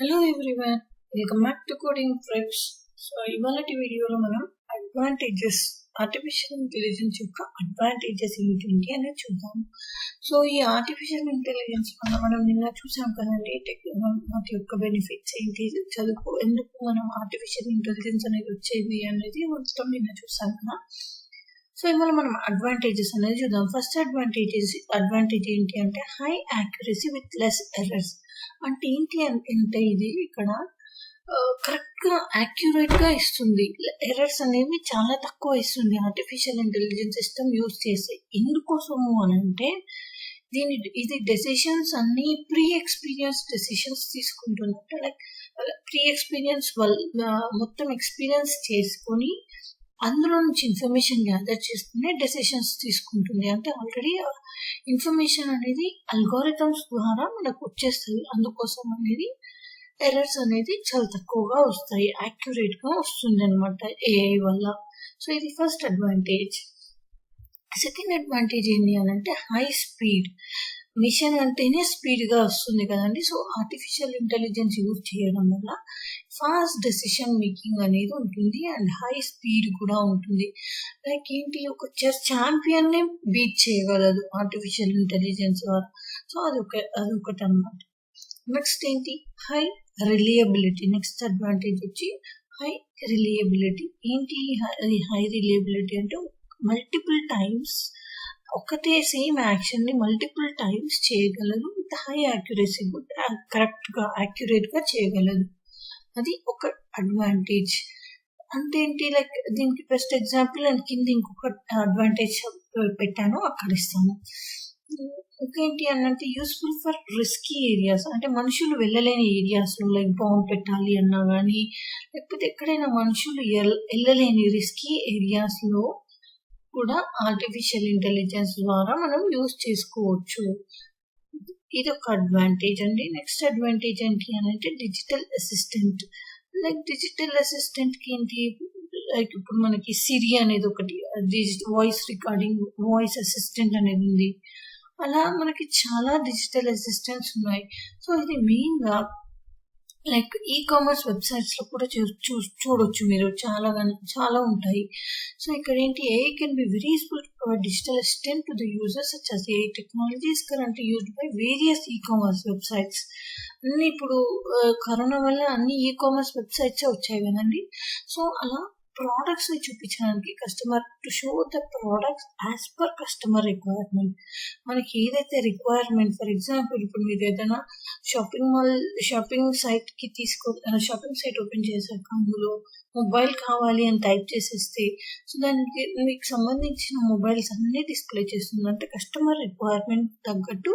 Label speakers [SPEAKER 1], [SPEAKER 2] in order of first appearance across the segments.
[SPEAKER 1] Hello everyone, welcome back to CodingTricks. So ఇవాళటి వీడియోలో మనం ఆర్టిఫిషియల్ ఇంటెలిజెన్స్ యొక్క అడ్వాంటేజెస్ ఏంటి అనేది చూద్దాం. సో ఈ ఆర్టిఫిషియల్ ఇంటెలిజెన్స్ వల్ల మనం నిన్న చూసాం కదండి, వాటి యొక్క బెనిఫిట్స్ ఏంటి, ఎందుకు మనం ఆర్టిఫిషియల్ ఇంటెలిజెన్స్ అనేది వచ్చేది అనేది మొత్తం నిన్న చూసాం కదా. సో ఇవాళ మనం అడ్వాంటేజెస్ అనేది చూద్దాం. ఫస్ట్ అడ్వాంటేజ్ ఏంటి అంటే high accuracy with less errors. అంటే ఏంటి అంటే ఇది ఇక్కడ కరెక్ట్ గా యాక్యురేట్ గా ఇస్తుంది, ఎర్రర్స్ అనేవి చాలా తక్కువ ఇస్తుంది ఆర్టిఫిషియల్ ఇంటెలిజెన్స్ సిస్టమ్ యూజ్ చేసి. ఎందుకోసము అని అంటే ఇది డెసిషన్స్ అన్ని ప్రీ ఎక్స్పీరియన్స్ డెసిషన్స్ తీసుకుంటున్నట్టు, లైక్ ప్రీ ఎక్స్పీరియన్స్ మొత్తం ఎక్స్పీరియన్స్ చేసుకొని అందులో నుంచి ఇన్ఫర్మేషన్ గ్యాదర్ చేసుకుని డెసిషన్స్ తీసుకుంటుంది. అంటే ఆల్రెడీ ఇన్ఫర్మేషన్ అనేది అల్గోరిథమ్స్ ద్వారా మనకు వచ్చేస్తుంది. అందుకోసం అనేది ఎర్రర్స్ అనేది చాలా తక్కువగా వస్తాయి, యాక్యురేట్ గా వస్తుంది అనమాట ఏఐ వల్ల. సో ఇది ఫస్ట్ అడ్వాంటేజ్. సెకండ్ అడ్వాంటేజ్ ఏంటి అని అంటే హై స్పీడ్. మిషన్ అంటేనే స్పీడ్ గా వస్తుంది కదండి. సో ఆర్టిఫిషియల్ ఇంటెలిజెన్స్ యూజ్ చేయడం వల్ల ఫాస్ట్ డెసిషన్ మేకింగ్ అనేది ఉంటుంది అండ్ హై స్పీడ్ కూడా ఉంటుంది. లైక్ ఏంటి, ఒక చెస్ ఛాంపియన్ ని బీట్ చేయగలదు ఆర్టిఫిషియల్ ఇంటెలిజెన్స్ ద్వారా. సో అదొకటి అన్నమాట. నెక్స్ట్ ఏంటి, హై రిలయబిలిటీ. నెక్స్ట్ అడ్వాంటేజ్ వచ్చి హై రిలయబిలిటీ. ఏంటి హై రిలయబిలిటీ అంటే మల్టిపుల్ టైమ్స్ ఒకటే సేమ్ యాక్షన్ ని మల్టిపుల్ టైమ్స్ చేయగలదు విత్ హై యాక్యురసీ, కరెక్ట్ గా యాక్యురేట్ గా చేయగలదు. అది ఒక అడ్వాంటేజ్. అంటే ఏంటి, లైక్ దీనికి బెస్ట్ ఎగ్జాంపుల్ అండ్ కింద ఇంకొక అడ్వాంటేజ్ పెట్టాను, అక్కడ ఇస్తాను. ఇంకేంటి అనంటే యూస్ఫుల్ ఫర్ రిస్కీ ఏరియాస్. అంటే మనుషులు వెళ్ళలేని ఏరియాస్ లో, లైక్ బాంబు పెట్టాలి అన్నా కానీ, లేకపోతే ఎక్కడైనా మనుషులు వెళ్ళలేని రిస్కీ ఏరియాస్ లో కూడా ఆర్టిఫిషియల్ ఇంటెలిజెన్స్ ద్వారా మనం యూజ్ చేసుకోవచ్చు. ఇది ఒక అడ్వాంటేజ్ అండి. నెక్స్ట్ అడ్వాంటేజ్ ఏంటి అని అంటే digital assistant. Like digital assistant కి ఏంటి, లైక్ ఇప్పుడు మనకి సిరి అనేది ఒకటి వాయిస్ రికార్డింగ్, వాయిస్ అసిస్టెంట్ అనేది ఉంది. అలా మనకి చాలా డిజిటల్ అసిస్టెంట్స్ ఉన్నాయి. సో ఇది మెయిన్ గా లైక్ ఈ కామర్స్ వెబ్సైట్స్ లో కూడా చూడొచ్చు మీరు, చాలా ఉంటాయి. సో ఇక్కడ ఏంటి, AI can be very useful to provide digital assistant to the users such as AI technology is currently used by various e-commerce websites. అన్ని ఇప్పుడు కరోనా వల్ల అన్ని ఈ-కామర్స్ వెబ్సైట్స్ వచ్చాయి కదండి. సో అలా ప్రోడక్ట్స్ ని చూపించడానికి customer to show the products as per customer requirement. మనకి ఏదైతే రిక్వైర్మెంట్, ఫర్ ఎగ్జాంపుల్ ఇప్పుడు మీరు ఏదైనా షాపింగ్ సైట్ ఓపెన్ చేశాక అందులో మొబైల్ కావాలి అని టైప్ చేసేస్తే సో దానికి మీకు సంబంధించిన మొబైల్స్ అన్ని డిస్ప్లే చేస్తుంది. అంటే కస్టమర్ రిక్వైర్మెంట్ తగ్గట్టు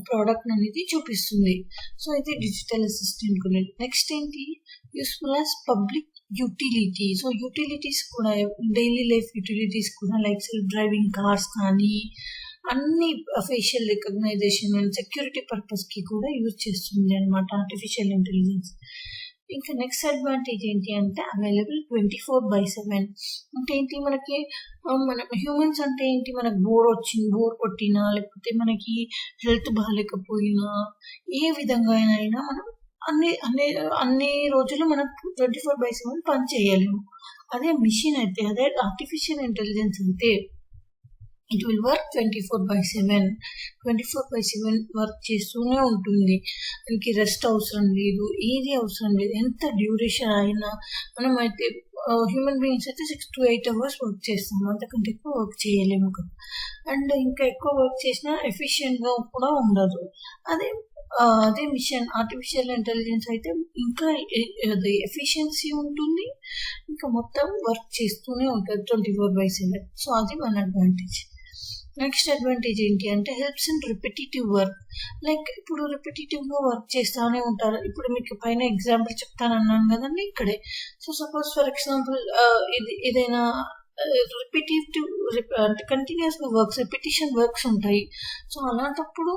[SPEAKER 1] ప్రోడక్ట్ అనేది చూపిస్తుంది. సో ఇది డిజిటల్ అసిస్టెంట్ గురించి. నెక్స్ట్ ఏంటి, useful as public utility. So utilities కూడా, డైలీ లైఫ్ యూటిలిటీస్ కూడా, లైక్ సెల్ఫ్ డ్రైవింగ్ కార్స్ కానీ అన్ని facial recognition and security purpose కి కూడా యూజ్ చేస్తుంది అనమాట ఆర్టిఫిషియల్ ఇంటెలిజెన్స్. ఇంకా నెక్స్ట్ అడ్వాంటేజ్ ఏంటి అంటే అవైలబుల్ 24/7. అంటే ఏంటి, మన హ్యూమన్స్ అంటే ఏంటి, మనకు బోర్ కొట్టినా లేకపోతే మనకి హెల్త్ బాగాలేకపోయినా ఏ విధంగా అయినా మనం అన్ని రోజులు మనం 24/7 పని చేయలేము. అదే మిషన్ అయితే, అదే ఆర్టిఫిషియల్ ఇంటెలిజెన్స్ అయితే ఇట్ విల్ వర్క్ 24/7 వర్క్ చేస్తూనే ఉంటుంది. మనకి రెస్ట్ అవసరం లేదు, ఏది అవసరం లేదు. ఎంత డ్యూరేషన్ అయినా మనం అయితే హ్యూమన్ బీయింగ్స్ అయితే 6 to 8 hours వర్క్ చేస్తాము, అంతకంటే ఎక్కువ వర్క్ చేయలేము కదా. అండ్ ఇంకా ఎక్కువ వర్క్ చేసినా ఎఫిషియెంట్ గా కూడా ఉండదు. అదే మిషన్ ఆర్టిఫిషియల్ ఇంటెలిజెన్స్ అయితే ఇంకా అది ఎఫిషియన్సీ ఉంటుంది, ఇంకా మొత్తం వర్క్ చేస్తూనే ఉంటుంది 24/7. సో అది మన అడ్వాంటేజ్. నెక్స్ట్ అడ్వాంటేజ్ ఏంటి అంటే helps in repetitive work. Like ఇప్పుడు రిపిటేటివ్ గా వర్క్ చేస్తూనే ఉంటారు. ఇప్పుడు మీకు పైన ఎగ్జాంపుల్ చెప్తానన్నాను కదండి ఇక్కడే. సో సపోజ్ ఫర్ ఎగ్జాంపుల్ ఏదైనా అంటే కంటిన్యూస్ గా రిపిటేషన్ వర్క్స్ ఉంటాయి. సో అలాంటప్పుడు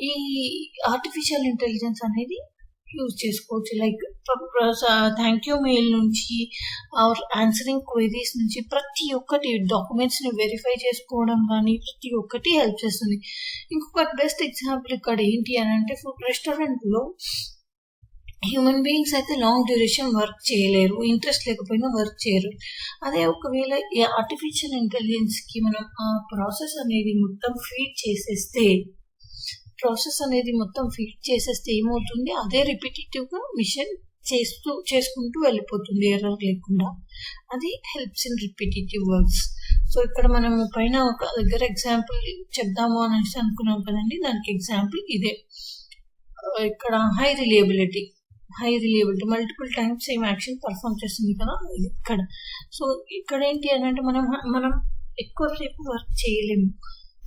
[SPEAKER 1] ఈ ఆర్టిఫిషియల్ ఇంటెలిజెన్స్ అనేది యూజ్ చేసుకోవచ్చు. లైక్ థ్యాంక్ యూ మెయిల్ నుంచి ఆన్సరింగ్ క్వైరీస్ నుంచి ప్రతి ఒక్కటి డాక్యుమెంట్స్ ని వెరిఫై చేసుకోవడం కానీ ప్రతి ఒక్కటి హెల్ప్ చేస్తుంది. ఇంకొక బెస్ట్ ఎగ్జాంపుల్ ఇక్కడ ఏంటి అని అంటే రెస్టారెంట్ లో హ్యూమన్ బీయింగ్స్ అయితే లాంగ్ డ్యూరేషన్ వర్క్ చేయలేరు, ఇంట్రెస్ట్ లేకపోయినా వర్క్ చేయరు. అదే ఒకవేళ ఈ ఆర్టిఫిషియల్ ఇంటెలిజెన్స్కి మనం ఆ ప్రాసెస్ అనేది మొత్తం ఫీడ్ చేసేస్తే ఏమవుతుంది, అదే రిపిటేటివ్గా మిషన్ చేసుకుంటూ వెళ్ళిపోతుంది ఎర్రర్ లేకుండా. అది helps in repetitive works. So ఇక్కడ మనం పైన ఒక దగ్గర ఎగ్జాంపుల్ చెప్దాము అనేసి అనుకున్నాం కదండి, దానికి ఎగ్జాంపుల్ ఇదే. ఇక్కడ high reliability multiple times same action perform చేస్తుంది కదా ఇక్కడ. సో ఇక్కడ ఏంటి అని అంటే మనం ఎక్కువసేపు వర్క్ చేయలేము,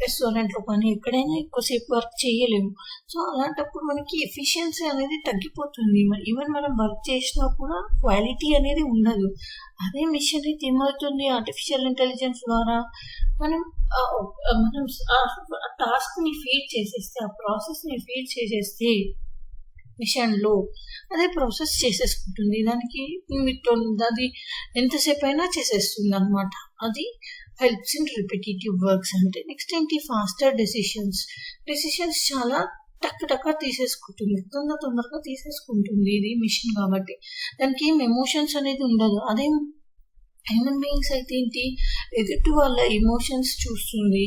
[SPEAKER 1] రెస్టారెంట్లో కానీ ఎక్కడైనా ఎక్కువసేపు వర్క్ చేయలేము. సో అలాంటప్పుడు మనకి ఎఫిషియన్సీ అనేది తగ్గిపోతుంది. ఈవెన్ మనం వర్క్ చేసినా కూడా క్వాలిటీ అనేది ఉండదు. అదే మిషన్ అయితే ఏమవుతుంది, ఆర్టిఫిషియల్ ఇంటెలిజెన్స్ ద్వారా మనం ఆ టాస్క్ని ఫీడ్ చేసేస్తే, ఆ ప్రాసెస్ని ఫీడ్ చేసేస్తే మిషన్లో అదే ప్రాసెస్ చేసేసుకుంటుంది. దానికి అది ఎంతసేపు అయినా చేసేస్తుంది అనమాట. అది హెల్ప్స్ ఇన్ రిపిటేటివ్ వర్క్స్ అంటే. నెక్స్ట్ ఏంటి, ఫాస్టర్ డెసిషన్స్ చాలా టక్ తీసేసుకుంటుంది, తొందరగా తీసేసుకుంటుంది ఇది మిషన్ కాబట్టి. దానికి ఏం ఎమోషన్స్ అనేది ఉండదు. అదే హ్యూమన్ బీయింగ్స్ అయితే ఏంటి, ఎదుటి వాళ్ళ ఎమోషన్స్ చూస్తుంది,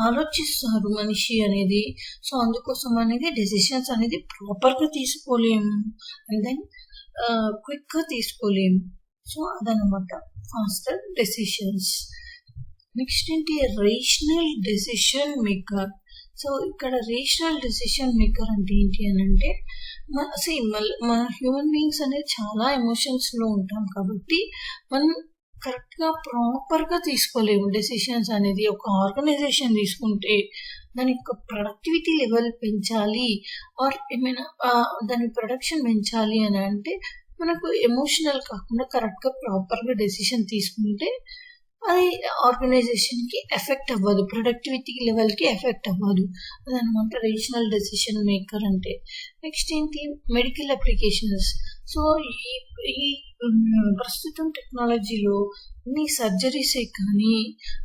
[SPEAKER 1] ఆలోచిస్తారు మనిషి అనేది. సో అందుకోసం అనేది డెసిషన్స్ అనేది ప్రాపర్గా తీసుకోలేము, అండ్ దెన్ క్విక్గా తీసుకోలేము. సో అదనమాట ఫాస్టర్ డెసిషన్స్. నెక్స్ట్ ఏంటి, రేషనల్ డెసిషన్ మేకర్. సో ఇక్కడ రేషనల్ డెసిషన్ మేకర్ అంటే ఏంటి అని అంటే, మన హ్యూమన్ బీయింగ్స్ అనేది చాలా ఎమోషన్స్లో ఉంటాం కాబట్టి మనం కరెక్ట్గా ప్రాపర్గా తీసుకోలేము డెసిషన్స్ అనేది. ఒక ఆర్గనైజేషన్ తీసుకుంటే దాని యొక్క ప్రొడక్టివిటీ లెవెల్ పెంచాలి, ఆర్ ఏమైనా దాని ప్రొడక్షన్ పెంచాలి అని అంటే మనకు ఎమోషనల్ కాకుండా కరెక్ట్గా ప్రాపర్గా డెసిషన్ తీసుకుంటే అది ఆర్గనైజేషన్కి ఎఫెక్ట్ అవ్వదు, ప్రొడక్టివిటీ లెవెల్కి ఎఫెక్ట్ అవ్వదు. అదనమాట రేషనల్ డెసిషన్ మేకర్ అంటే. నెక్స్ట్ ఏంటి, మెడికల్ అప్లికేషన్స్. సో ఈ ప్రస్తుతం టెక్నాలజీలో అన్ని సర్జరీసే కానీ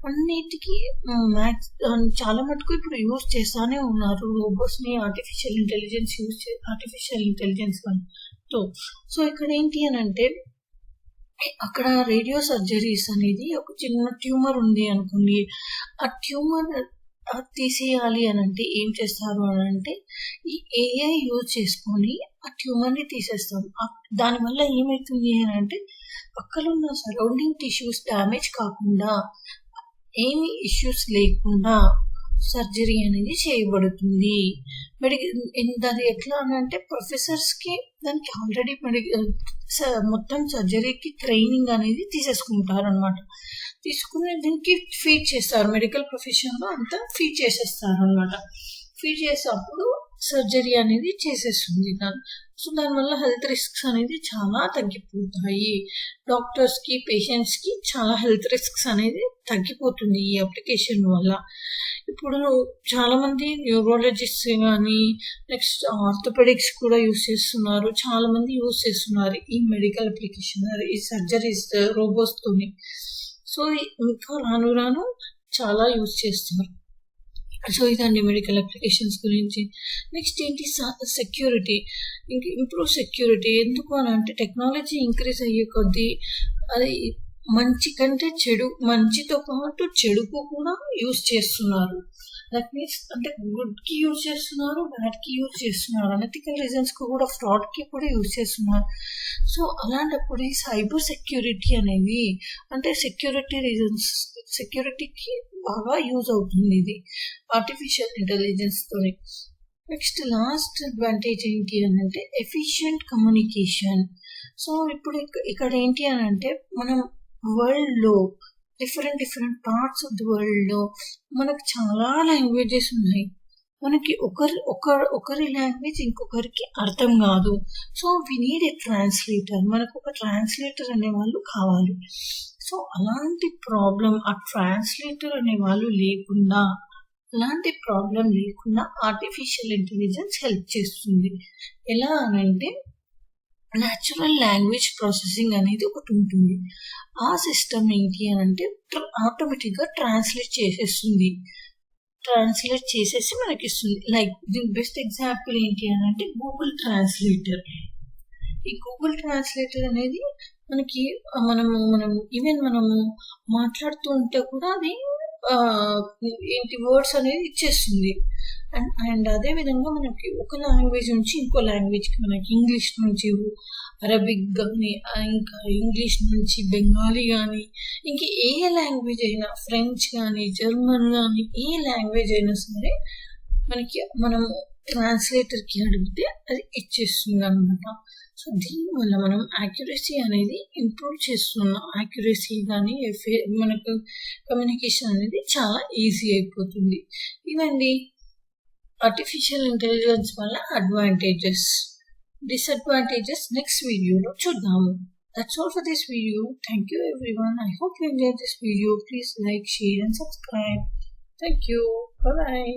[SPEAKER 1] అన్నిటికీ చాలా మటుకు ఇప్పుడు యూజ్ చేస్తానే ఉన్నారు రోబోట్స్ని, ఆర్టిఫిషియల్ ఇంటెలిజెన్స్ వాళ్ళతో. సో ఇక్కడ ఏంటి అని అంటే, అక్కడ రేడియో సర్జరీస్ అనేది ఒక చిన్న ట్యూమర్ ఉంది అనుకోండి, ఆ ట్యూమర్ తీసేయాలి అని అంటే ఏం చేస్తారు అని అంటే, ఈ ఏఐ యూజ్ చేసుకొని ఆ ట్యూమర్ని తీసేస్తాం. దానివల్ల ఏమవుతుంది అని అంటే, పక్కన ఉన్న సరౌండింగ్ టిష్యూస్ డ్యామేజ్ కాకుండా, ఏమి ఇష్యూస్ లేకుండా సర్జరీ అనేది చేయబడుతుంది. అది ఎట్లా అని అంటే, ప్రొఫెసర్స్కి దానికి ఆల్రెడీ మొత్తం సర్జరీకి ట్రైనింగ్ అనేది తీసేసుకుంటారు అనమాట. తీసుకుని దీనికి ఫీడ్ చేస్తారు, మెడికల్ ప్రొఫెషన్లో అంతా ఫీడ్ చేసేస్తారు అనమాట. ఫీడ్ చేసేటప్పుడు సర్జరీ అనేది చేసేస్తుంది దాన్ని. సో దానివల్ల హెల్త్ రిస్క్స్ అనేది చాలా తగ్గిపోతాయి. డాక్టర్స్కి, పేషెంట్స్కి చాలా హెల్త్ రిస్క్స్ అనేది తగ్గిపోతుంది ఈ అప్లికేషన్ వల్ల. ఇప్పుడు చాలామంది న్యూరాలజిస్ట్ కానీ, నెక్స్ట్ ఆర్థోపెడిక్స్ కూడా యూజ్ చేస్తున్నారు, చాలామంది యూజ్ చేస్తున్నారు ఈ మెడికల్ అప్లికేషన్, ఈ సర్జరీస్ రోబోట్స్తోని. సో ఇంకా రాను చాలా యూజ్ చేస్తున్నారు. సో ఇదండి మెడికల్ అప్లికేషన్స్ గురించి. నెక్స్ట్ ఏంటి, సెక్యూరిటీ. Improve security. ఎందుకు అని అంటే, టెక్నాలజీ ఇంక్రీజ్ అయ్యే కొద్దీ అది మంచి కంటే మంచితో పాటు చెడుకు కూడా యూజ్ చేస్తున్నారు. దట్ మీన్స్ అంటే గుడ్కి యూజ్ చేస్తున్నారు, బ్యాడ్కి యూజ్ చేస్తున్నారు, అనెథికల్ రీజన్స్కి కూడా, ఫ్రాడ్కి కూడా యూజ్ చేస్తున్నారు. సో అలాంటప్పుడు ఈ సైబర్ సెక్యూరిటీ అనేది అంటే సెక్యూరిటీకి బాగా యూజ్ అవుతుంది ఇది ఆర్టిఫిషియల్ ఇంటెలిజెన్స్తో. నెక్స్ట్ లాస్ట్ అడ్వాంటేజ్ ఏంటి అని అంటే, ఎఫిషియంట్ కమ్యూనికేషన్. సో ఇప్పుడు ఇక్కడ ఏంటి అని అంటే, మనం వరల్డ్లో డిఫరెంట్ పార్ట్స్ ఆఫ్ ది వరల్డ్లో మనకు చాలా లాంగ్వేజెస్ ఉన్నాయి. మనకి ఒకరి లాంగ్వేజ్ ఇంకొకరికి అర్థం కాదు. So we need a translator. మనకు ఒక ట్రాన్స్లేటర్ అనే వాళ్ళు కావాలి. సో అలాంటి ఆ ట్రాన్స్లేటర్ అనే వాళ్ళు లేకుండా, అలాంటి ప్రాబ్లం లేకుండా ఆర్టిఫిషియల్ ఇంటెలిజెన్స్ హెల్ప్ చేస్తుంది. ఎలా అనంటే, న్యాచురల్ లాంగ్వేజ్ ప్రాసెసింగ్ అనేది ఒకటి ఉంటుంది. ఆ సిస్టమ్ ఏంటి అని అంటే, ఆటోమేటిక్గా ట్రాన్స్లేట్ చేసేస్తుంది. ట్రాన్స్లేట్ చేసేసి మనకి ఇస్తుంది. లైక్ దీని బెస్ట్ ఎగ్జాంపుల్ ఏంటి అని అంటే గూగుల్ ట్రాన్స్లేటర్. ఈ గూగుల్ ట్రాన్స్లేటర్ అనేది మనకి మనం ఈవెన్ మనము మాట్లాడుతూ ఉంటే కూడా అది ఏంటి వర్డ్స్ అనేది ఇచ్చేస్తుంది. అండ్ అదే విధంగా మనకి ఒక లాంగ్వేజ్ నుంచి ఇంకో లాంగ్వేజ్కి, మనకి ఇంగ్లీష్ నుంచి అరబిక్ కానీ, ఇంకా ఇంగ్లీష్ నుంచి బెంగాలీ కానీ, ఇంక ఏ లాంగ్వేజ్ అయినా, ఫ్రెంచ్ కానీ, జర్మన్ కానీ, ఏ లాంగ్వేజ్ అయినా సరే మనకి మనం ట్రాన్స్లేటర్కి అడిగితే అది ఇచ్చేస్తుంది అనమాట. సో దీనివల్ల మనం యాక్యురసీ అనేది ఇంప్రూవ్ చేస్తున్నాం. యాక్యురసీ కానీ మనకు కమ్యూనికేషన్ అనేది చాలా ఈజీ అయిపోతుంది. ఇవండి ఆర్టిఫిషియల్ ఇంటెలిజెన్స్ వల్ల అడ్వాంటేజెస్. డిసడ్వాంటేజెస్ నెక్స్ట్ వీడియోలో చూద్దాము. That's all for this video. Thank you everyone. I hope you enjoyed this video. Please like, share and subscribe. Thank you. Bye bye.